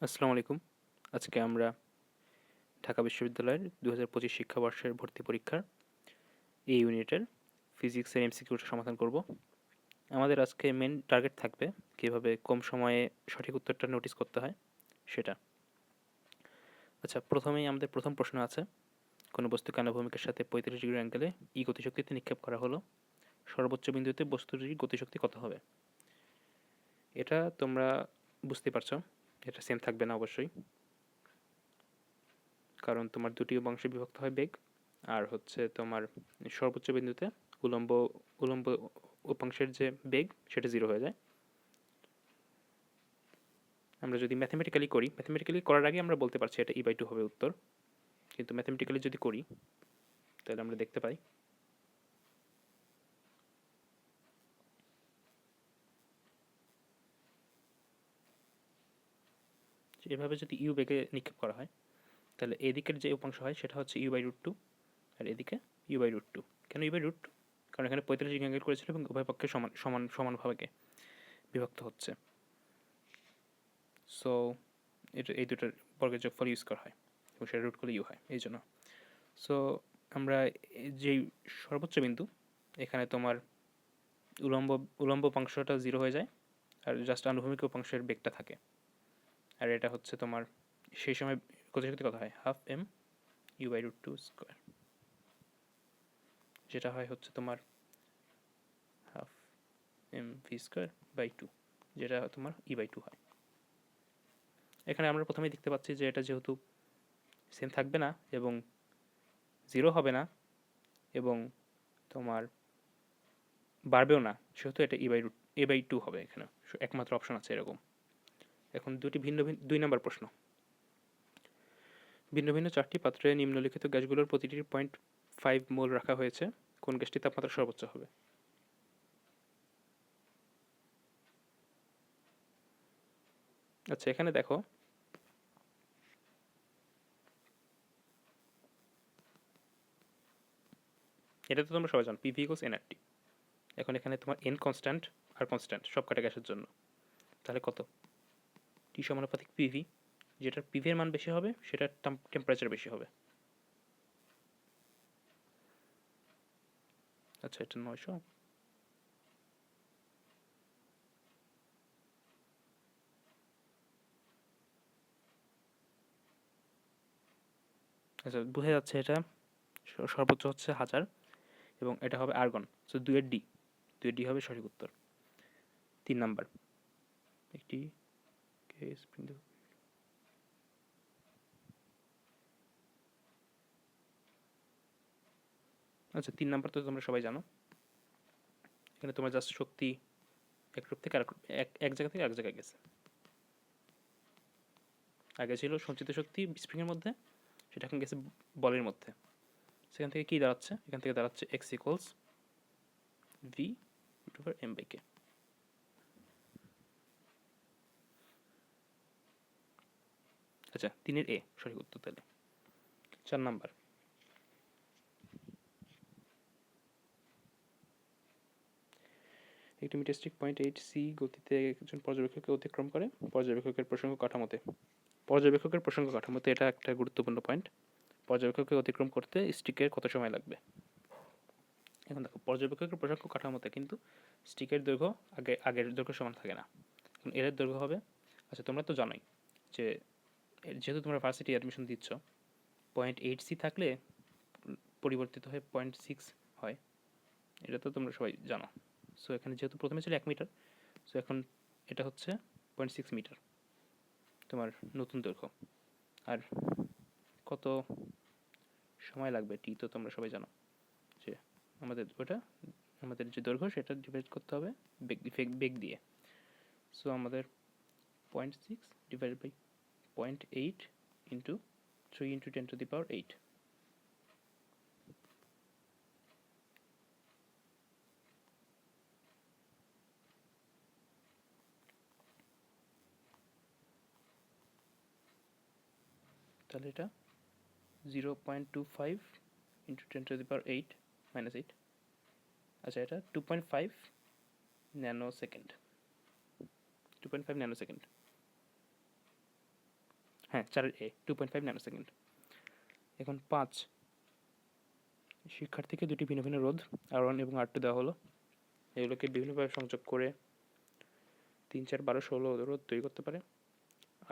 আসসালামু আলাইকুম। আজকে আমরা ঢাকা বিশ্ববিদ্যালয়ের ২০২৫ শিক্ষাবর্ষের ভর্তি পরীক্ষার এ ইউনিটের ফিজিক্সের এমসিকিউটা সমাধান করব। আমাদের আজকে মেন টার্গেট থাকবে কীভাবে কম সময়ে সঠিক উত্তরটা নোটিস করতে হয় সেটা। আচ্ছা, প্রথমেই আমাদের প্রথম প্রশ্ন আছে, কোনো বস্তুকে আনুভূমিকের সাথে ৩৫ ডিগ্রি অ্যাঙ্গেলে গতিশক্তিতে নিক্ষেপ করা হলো, সর্বোচ্চ বিন্দুতে বস্তুটির গতিশক্তি কত হবে? এটা তোমরা বুঝতে পারছো, এটা সেম থাকবে না অবশ্যই, কারণ তোমার দুটি অংশে বিভক্ত হয় বেগ, আর হচ্ছে তোমার সর্বোচ্চ বিন্দুতে উলম্ব উলম্ব উপাংশের যে বেগ সেটা 0 হয়ে যায়। আমরা যদি ম্যাথমেটিক্যালি করার আগে আমরা বলতে পারছি এটা E/2 হবে উত্তর, কিন্তু ম্যাথমেটিক্যালি যদি করি তাহলে আমরা দেখতে পাই যে এভাবে যদি ইউ বেগে নিক্ষেপ করা হয় তাহলে এদিকের যে উপাংশ হয় সেটা হচ্ছে U/√2, আর এদিকে U/√2। কেন U/√2? কারণ এখানে 45 ডিগ্রি অ্যাঙ্গেল করেছিল এবং উভয় পক্ষে সমানভাবে বিভক্ত হচ্ছে। সো এটা এই দুটোর বর্গের যোগফল ইউজ করা হয় এবং সেটা রুট করলে ইউ হয় এই জন্য। সো আমরা যেই সর্বোচ্চ বিন্দু, এখানে তোমার উলম্ব উলম্ব উপাংশটা 0 হয়ে যায় আর জাস্ট আনুভূমিক উপাংশের বেগটা থাকে, আর এটা হচ্ছে তোমার সেই সময় গতিশক্তি কত হয়, হাফ এম U/√2 স্কোয়ার, যেটা হয় হচ্ছে তোমার half M V square by 2, যেটা তোমার E/2 হয়। এখানে আমরা প্রথমেই দেখতে পাচ্ছি যে এটা যেহেতু সেম থাকবে না এবং 0 হবে না এবং তোমার বাড়বেও না, সেহেতু এটা A/2 হবে। এখানে একমাত্র অপশন আছে এরকম। এখন দুই নম্বর প্রশ্ন, ভিন্ন ভিন্ন 4টি পাত্রে নিম্নলিখিত গ্যাসগুলোর প্রতিটির 0.5 মোল রাখা হয়েছে, কোন গ্যাসটির তাপমাত্রা সর্বোচ্চ হবে? আচ্ছা, এখানে দেখো এটা তো তোমরা সবাই জানো, PV = nRT। এখন এখানে তোমার n কনস্ট্যান্ট আর কনস্ট্যান্ট সব কটা গ্যাসের জন্য, তাহলে কত? T সমানুপাতিক PV, যেটার PV এর মান বেশি হবে সেটার টেম্পারেচার বেশি হবে। আচ্ছা, এটা 900। আচ্ছা, বোঝা যাচ্ছে এটা সর্বোচ্চ হচ্ছে 1000 এবং এটা হবে আর্গন। সো 2 এর ডি হবে সঠিক উত্তর। 3 নাম্বার, একটি কেস বিন্দু। আচ্ছা, 3 নাম্বার তো তোমরা সবাই জানো। এখানে তোমার জাস্ট শক্তি এক রূপ থেকে এক জায়গা থেকে এক জায়গায় গেছে। আগে ছিল সঞ্চিত শক্তি স্প্রিং এর মধ্যে, সেটা এখন গেছে বলের মধ্যে। সেখান থেকে কি দাঁড়াচ্ছে? এখান থেকে দাঁড়াচ্ছে x = v/m/k। আচ্ছা, 3 এর এ সঠিক উত্তর তাহলে। 4 নাম্বার, একটি মিটারস্টিক 0.8 সি গতিতে একজন পর্যবেক্ষককে অতিক্রম করে। পর্যবেক্ষকের প্রসঙ্গ কাঠামোতে এটা একটা গুরুত্বপূর্ণ পয়েন্ট। পর্যবেক্ষককে অতিক্রম করতে স্টিকের কত সময় লাগবে? এখন দেখো, পর্যবেক্ষকের প্রসঙ্গ কাঠামোতে কিন্তু স্টিকের দৈর্ঘ্য আগের দৈর্ঘ্য সমান থাকে না। এখন এর দৈর্ঘ্য হবে, আচ্ছা তোমরা তো জানোই যে যেহেতু তোমরা ভার্সিটি অ্যাডমিশন দিচ্ছ, 0.8 সি থাকলে পরিবর্তিত হয়ে 0.6 হয়, এটা তো তোমরা সবাই জানো। সো এখানে যেহেতু প্রথমে ছিল 1 মিটার, সো এখন এটা হচ্ছে 0.6 মিটার তোমার নতুন দৈর্ঘ্য। আর কত সময় লাগবে টি তো তোমরা সবাই জানো, যে আমাদের যে দৈর্ঘ্য সেটা ডিভাইড করতে হবে বেগ দিয়ে। সো আমাদের 0.6 ডিভাইড বাই 0.8 ইন্টু 3 ইন্টু 10⁸8, তাহলে এটা 0.25 ইন্টু 10⁸8 মাইনাস 8। আচ্ছা, এটা 2.5 ন্যানো সেকেন্ড। হ্যাঁ 4 এ 2.5 ন্যানো সেকেন্ড। এখন 5, শিক্ষার্থীকে দুটি ভিন্ন ভিন্ন রোধ R1 এবং R2 দেওয়া হলো, এগুলোকে বিভিন্নভাবে সংযোগ করে 3, 4, 12, 16 রোধ তৈরি করতে পারে।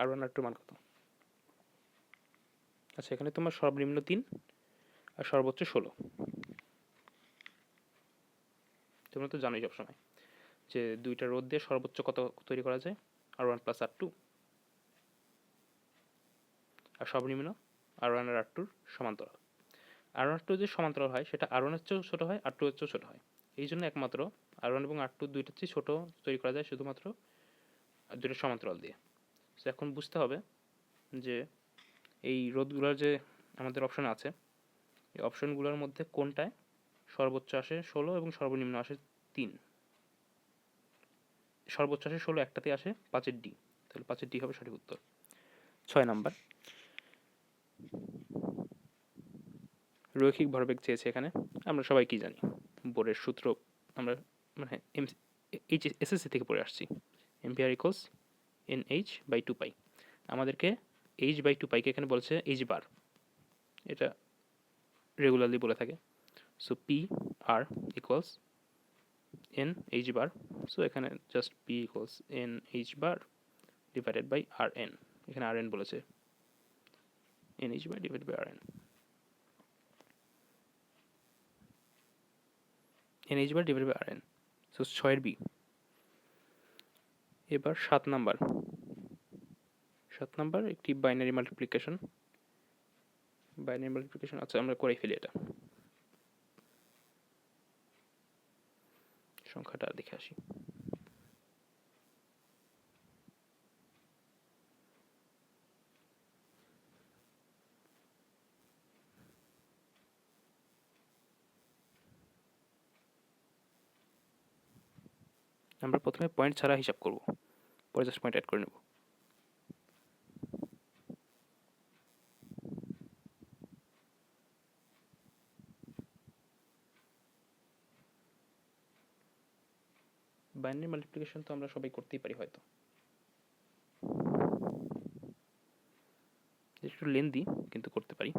R1 R2 মান কত? আচ্ছা, এখানে তোমার সর্বনিম্ন 3 আর সর্বোচ্চ 16। তোমরা তো জানোই সবসময় যে দুইটা রোধ দিয়ে সর্বোচ্চ কত তৈরি করা যায়, R1 প্লাস R2, আর সর্বনিম্ন R1 আর R2-র সমান্তরাল। R1 R2 যে সমান্তরাল হয় সেটা R1 এর চেয়েও ছোট হয়, R2 এর চেয়েও ছোট হয়। এই জন্য একমাত্র R1 এবং R2 দুইটার চেয়ে ছোট তৈরি করা যায় শুধুমাত্র দুটো সমান্তরাল দিয়ে। তো এখন বুঝতে হবে যে এই রোধগুলোর যে আমাদের অপশন আছে, এই অপশনগুলোর মধ্যে কোনটায় সর্বোচ্চ আসে 16 এবং সর্বনিম্ন আসে 3। সর্বোচ্চ আসে 16, একটাতে আসে 5-এর ডি, তাহলে 5-এর ডি হবে সঠিক উত্তর। 6 নাম্বার, রৈখিক ভরবেগ চেয়েছে এখানে। আমরা সবাই কি জানি, বোরের সূত্র আমরা মানে এসএসসি থেকে পড়ে আসছি, এম্পিয়ার ইকুয়ালস NH/2π। আমাদেরকে H/2π কে এখানে বলছে H বার, এটা রেগুলারলি বলে থাকে। So P R equals NH bar. So এখানে just P equals NH bar divided by RN, এখানে RN বলেছে, NH bar divided by RN, NH bar divided by RN। So 6-এর বি। এবার 7 নাম্বার, 7 নাম্বার একটি binary multiplication. Binary multiplication, আচ্ছা আমরা করেই ফেলি এটা। সংখ্যাটা দেখে আসি। আমরা প্রথমে পয়েন্ট ছাড়া হিসাব করব, পরে জাস্ট পয়েন্ট অ্যাড করে নেব। বাইনারি মাল্টিপ্লিকেশন তো আমরা সবাই করতেই পারি হয়তো, একটু লেন্দি কিন্তু করতে পারি।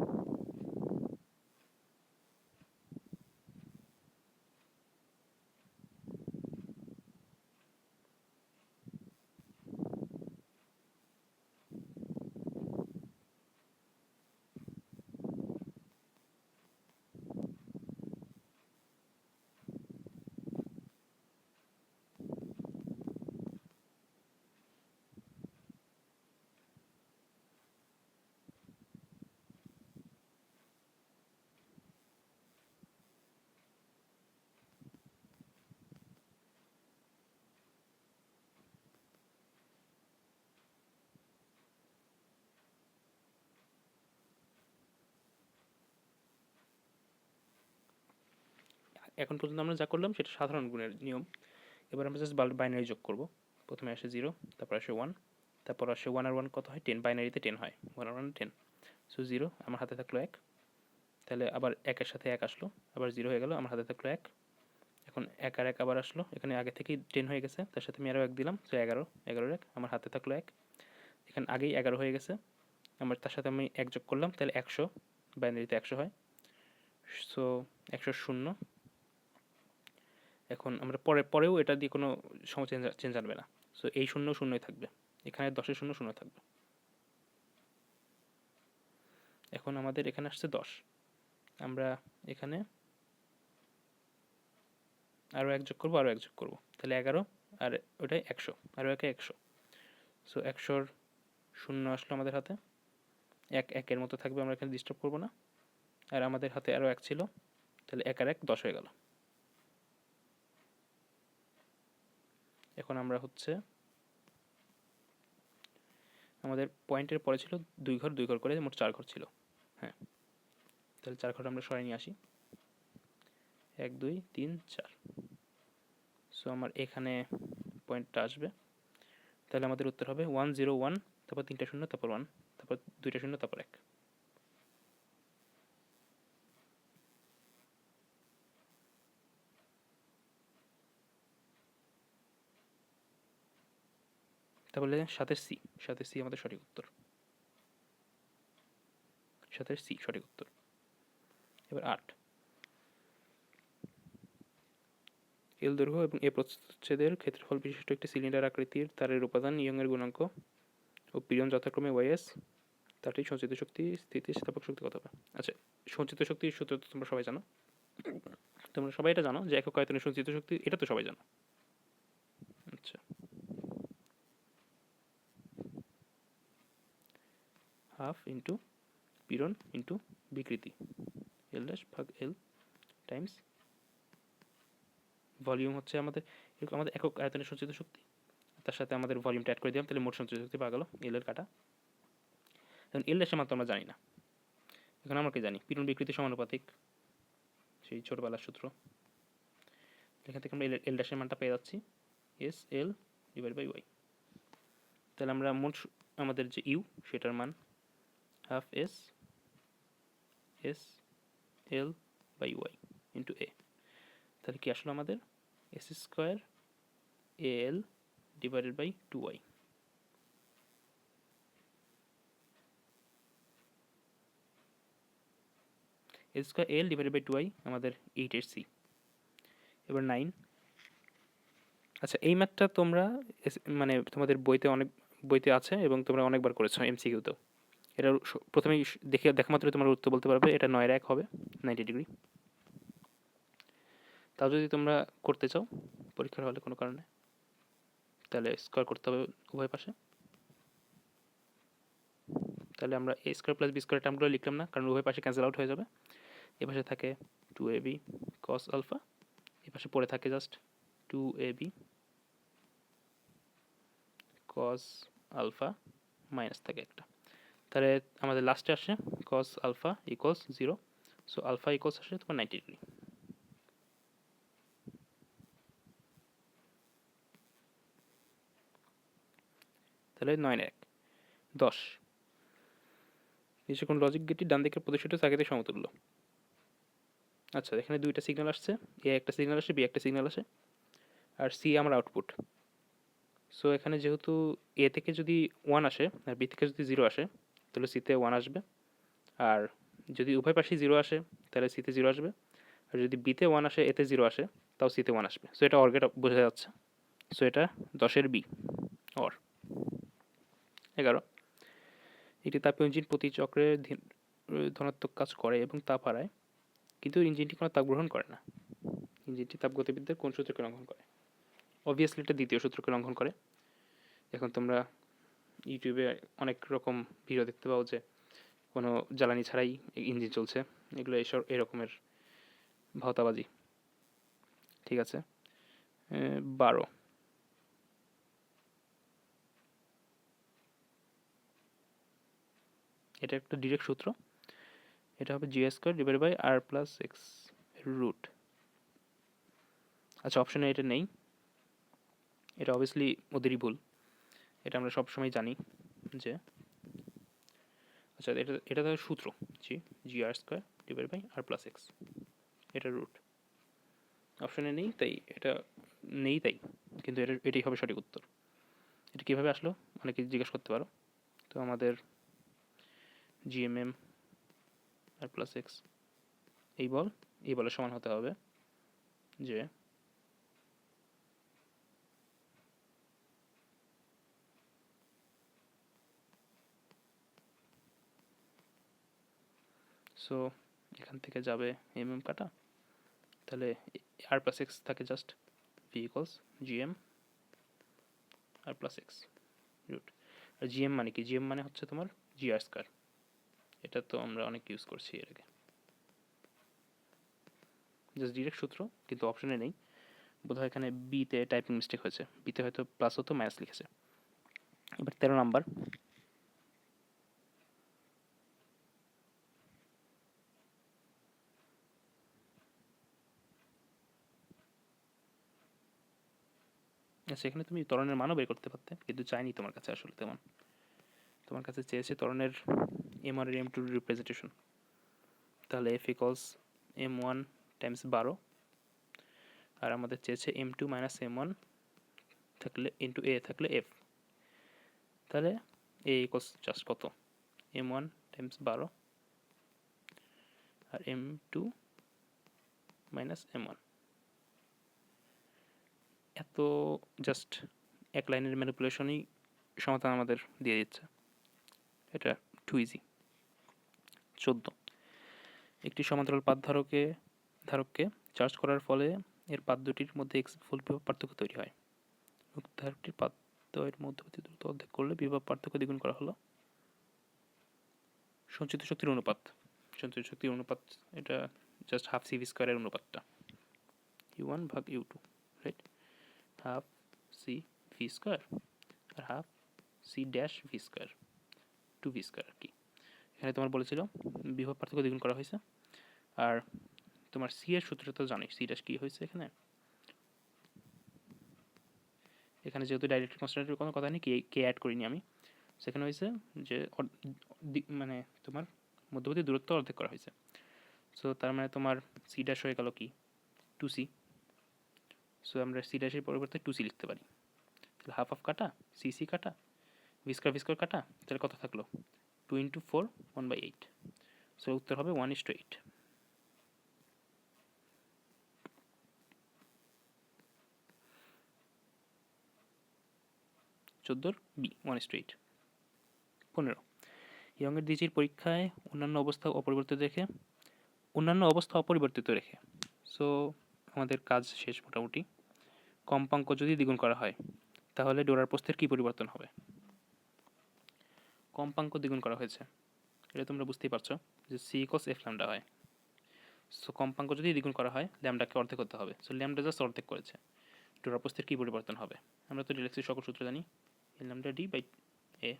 এখন পর্যন্ত আমরা যা করলাম সেটা সাধারণ গুণের নিয়ম। এবার আমরা জাস্ট বাইনারি যোগ করব। প্রথমে আসে 0, তারপর আসে 1, তারপর আসে 1 আর 1 কত হয় 10, বাইনারিতে 10 হয়, 1 আর 1 10। সো 0 আমার হাতে থাকলো 1, তাহলে আবার 1-এর সাথে 1 আসলো, আবার 0 হয়ে গেল, আমার হাতে থাকলো 1। এখন 1 আর 1 আবার আসলো, এখানে আগে থেকেই 10 হয়ে গেছে, তার সাথে আমি আরও 1 দিলাম, সো 11, 11-এর 1, আমার হাতে থাকলো 1। এখানে আগেই 11 হয়ে গেছে, আমার তার সাথে আমি 1 যোগ করলাম, তাহলে 100, বাইনারিতে 100 হয়। সো 100 শূন্য। এখন আমরা পরেও এটা দিয়ে কোনো চেঞ্জ আনবে না। সো এই শূন্য শূন্যই থাকবে, এখানে 10-এর শূন্য শূন্য থাকবে। এখন আমাদের এখানে আসছে 10, আমরা এখানে আরও 1 যোগ করবো, আরও 1 যোগ করবো, তাহলে 11, আর ওটাই 100, আরও 1-এ 100। সো 100-র শূন্য আসলো আমাদের হাতে, 1 1-এর মতো থাকবে, আমরা এখানে ডিস্টার্ব করবো না। আর আমাদের হাতে আরও 1 ছিল, তাহলে 1 আর 1 10 হয়ে গেল। এখন আমরা হচ্ছে আমাদের পয়েন্টের পরে ছিল 2 ঘর 2 ঘর করে, মোট 4 ঘর ছিল। হ্যাঁ, তাহলে 4 ঘর আমরা সরাই নিয়ে আসি, 1 2 3 4। সো আমার এখানে পয়েন্টটা আসবে, তাহলে আমাদের উত্তর হবে 1 0 1, তারপর 3টা শূন্য, তারপর 1, তারপর 2টা শূন্য, তারপর 1। তাহলে 7-এর সি, 7-এর সি আমাদের সঠিক উত্তর। সাথে সি সঠিক উত্তর। এবার 8, এল দৈর্ঘ্য এবং এ প্রচ্ছদের ক্ষেত্রফল বিশিষ্ট একটি সিলিন্ডার আকৃতির তারের উপাদান ইয়ং-এর গুণাঙ্ক ও পীড়ন যথাক্রমে ওয়াইএস, তারটি সঞ্চিত শক্তি, স্থিতিস্থাপক শক্তি কত হবে? আচ্ছা, সঞ্চিত শক্তির সূত্র তো তোমরা সবাই জানো, তোমরা সবাই এটা জানো যে একক আয়তনে সঞ্চিত শক্তি, এটা তো সবাই জানো। আচ্ছা, হাফ ইন্টু পীড়ন ইন্টু বিকৃতি, এল ড্যাশ ভাগ এল টাইমস ভলিউম হচ্ছে আমাদের একক আয়তনের সঞ্চিত শক্তি, তার সাথে আমাদের ভলিউমটা অ্যাড করে দিলাম, তাহলে মোট সঞ্চিত শক্তি পাওয়া গেল এল এর কাটা। এখন এল ড্যাশের মান তো আমরা জানি না, এখন আমরা কি জানি? পীড়ন বিকৃতি সমানুপাতিক, সেই ছোটবেলার সূত্র। এখান থেকে আমরা এল ড্যাশের মানটা পেয়ে যাচ্ছি S L divide by Y. তাহলে আমরা মোট আমাদের যে ইউ সেটার মান half S S L by Y into A. তাহলে কি আসলো আমাদের? S square A L divided by 2y। S square L divided by 2y আমাদের 8 এর সি। এবার 9। আচ্ছা, এই ম্যাথটা তোমরা মানে তোমাদের বইতে আছে এবং তোমরা অনেকবার করেছো এমসিকিউতেও। এটা প্রথমেই দেখা মাত্রই তোমার উত্তর বলতে পারবে, এটা 9 এর 1 হবে 90 ডিগ্রি। তাও যদি তোমরা করতে চাও পরীক্ষার হলে কোনো কারণে, তাহলে স্কোয়ার করতে হবে উভয় পাশে। তাহলে আমরা এ স্কোয়ার প্লাস বি স্কোয়ার টার্মগুলো লিখলাম না, কারণ উভয় পাশে ক্যান্সেল আউট হয়ে যাবে। এ পাশে থাকে 2ab cos আলফা, এ পাশে পড়ে থাকে just 2ab cos alpha minus থাকে একটা। তাহলে আমাদের লাস্টে আসে cos alpha equals 0, so alpha equals আসে তোমার 90 ডিগ্রি। তাহলে 9 1 10। নিচে কোন লজিক গেটটি ডান দিকের প্রতিষ্ঠিত সার্কিটের সমতুল্য? আচ্ছা, এখানে দুইটা সিগন্যাল আসছে, এ একটা সিগন্যাল আসে, বি একটা সিগন্যাল আসে, আর সি আমার আউটপুট। সো এখানে যেহেতু এ থেকে যদি 1 আসে আর বি থেকে যদি 0 আসে, তাহলে সিতে 1 আসবে, আর যদি উভয় পাশেই 0 আসে তাহলে সিতে 0 আসবে, আর যদি বিতে 1 আসে এতে 0 আসে তাও সিতে 1 আসবে। সো এটা অর গেট বোঝা যাচ্ছে। সো এটা 10-এর বি অর। 11, একটি তাপীয় ইঞ্জিন প্রতি চক্রে ধনাত্মক কাজ করে এবং তাপ হারায়, কিন্তু ইঞ্জিনটি কোনো তাপ গ্রহণ করে না। ইঞ্জিনটি তাপগতিবিদ্যার কোন সূত্রকে লঙ্ঘন করে? অবভিয়াসলি এটা দ্বিতীয় সূত্রকে লঙ্ঘন করে। এখন তোমরা ইউটিউবে অনেক রকম ভিডিও দেখতে পাও যে কোনো জ্বালানি ছাড়াই ইঞ্জিন চলছে, এগুলো এরকমের ভাওতাবাজি। ঠিক আছে, 12, এটা একটা ডিরেক্ট সূত্র, এটা হবে G square divide by R plus X root. আচ্ছা, অপশানে এটা নেই, এটা অবভিয়াসলি ওদেরই ভুল, এটা আমরা সবসময় জানি যে, আচ্ছা এটা তো সূত্র G R square divide by R plus X, এটা রুট। অপশানে নেই তাই এটা নেই, তাই কিন্তু এটাই হবে সঠিক উত্তর। এটা কীভাবে আসলো অনেকে জিজ্ঞেস করতে পারো। তো আমাদের জিএমএম আর প্লাস এক্স এই বলের সমান হতে হবে যে সো এখান থেকে যাবে এমএম কাটা, তাহলে আর প্লাস এক্স থাকে জাস্ট ভি ইকুয়ালস জিএম আর প্লাস এক্স রুট। আর জিএম মানে কি? জিএম মানে হচ্ছে তোমার জি আর স্কোয়ার, এটা তো আমরা অনেক ইউজ করছি এর আগে, জাস্ট ডিরেক্ট সূত্র, কিন্তু অপশনে নেই। বোধহয় এখানে বিতে টাইপিং মিস্টেক হয়েছে, বিতে হয়তো প্লাস হতো মাইনাস লিখেছে। এবার 13 নাম্বার, আচ্ছা এখানে তুমি ত্বরণের মানও বের করতে পারতে, কিন্তু চাইনি তোমার কাছে আসলে তেমন, তোমার কাছে চেয়েছে ত্বরণের M1 এর M2 রিপ্রেজেন্টেশন। তাহলে F ইকুয়ালস M1 টাইমস 12, আর আমাদের চেয়েছে M2 মাইনাস M1 থাকলে ইন্টু A থাকলে F, তাহলে A ইকুয়ালস জাস্ট কত? M1 টাইমস 12 আর m2 মাইনাস m1। এত জাস্ট এক লাইনের ম্যানিপুলেশনই সমাধান আমাদের দিয়ে দিচ্ছে, এটা টু ইজি। 14, একটি সমান্তরাল পাত ধারককে চার্জ করার ফলে এর পাত দুটির মধ্যে ফুল বিভব পার্থক্য তৈরি হয়। উক্ত ধারকটির পাত দ্বয়ের মধ্যবর্তী দূরত্ব অর্ধেক করলে বিভব পার্থক্য দ্বিগুণ করা হলো। সঞ্চিত শক্তির অনুপাত, এটা জাস্ট হাফ সি ভি স্কোয়ারের অনুপাতটা, u1 ভাগ u2, right? Half C V square আর half C dash V square, 2v square আর কি। এখানে তোমার বলেছিল বিভব পার্থক্য দ্বিগুণ করা হয়েছে। আর তোমার সি এর সূত্রটা তো জানি, সি ড্যাশ কী হয়েছে এখানে যেহেতু ডাইরেক্ট কনস্ট্যান্টের কোনো কথা নেই, কে অ্যাড করিনি আমি, সেখানে হয়েছে যে মানে তোমার মধ্যবর্তী দূরত্ব অর্ধেক করা হয়েছে। সো তার মানে তোমার সি ড্যাশ হয়ে গেল কি 2c। সো আমরা সি ড্যাশের পরিবর্তে 2c লিখতে পারি। তাহলে হাফ হাফ কাটা, সি কাটা, ভি স্কোয়ার কাটা, তাহলে কত থাকলো 2 × 4 1/8। সো উত্তর হবে 1:8। 14 বি 1:8। 15, ইয়ংয়ের দ্বিচির পরীক্ষায় অন্যান্য অবস্থা অপরিবর্তিত রেখে, সো আমাদের কাজ শেষ মোটামুটি। কম্পাঙ্ক যদি দ্বিগুণ করা হয় তাহলে ডোরার প্রস্থের কী পরিবর্তন হবে? কম্পাঙ্ক দ্বিগুণ করা হয়েছে, এটা তোমরা বুঝতেই পারছো যে সি cos f ল্যামডা হয়। সো কম্পাঙ্ক যদি দ্বিগুণ করা হয় ল্যামডাকে অর্ধেক করতে হবে। সো ল্যামডা জাস্ট অর্ধেক করেছে, ডোরার প্রস্থের কী পরিবর্তন হবে? আমরা তো ডিলেক্সের সকল সূত্র জানি, lambda D by A.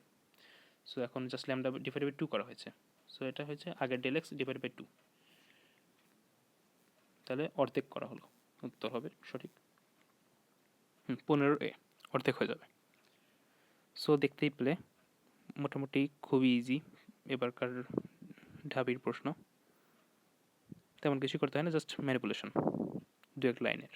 So এখন জাস্ট ল্যামডা ডিভাইডেড বাই 2 করা হয়েছে। সো এটা হয়েছে আগের ডেলেক্স ডিভাইডেড বাই 2, তাহলে অর্ধেক করা হলো, উত্তর হবে সঠিক 15A, অর্ধেক হয়ে যাবে। সো দেখতেই পেলে মোটামুটি খুবই ইজি এবারকার ঢাবির প্রশ্ন, তেমন কিছু করতে হয় না, জাস্ট ম্যানিপুলেশন 2-1 লাইনের।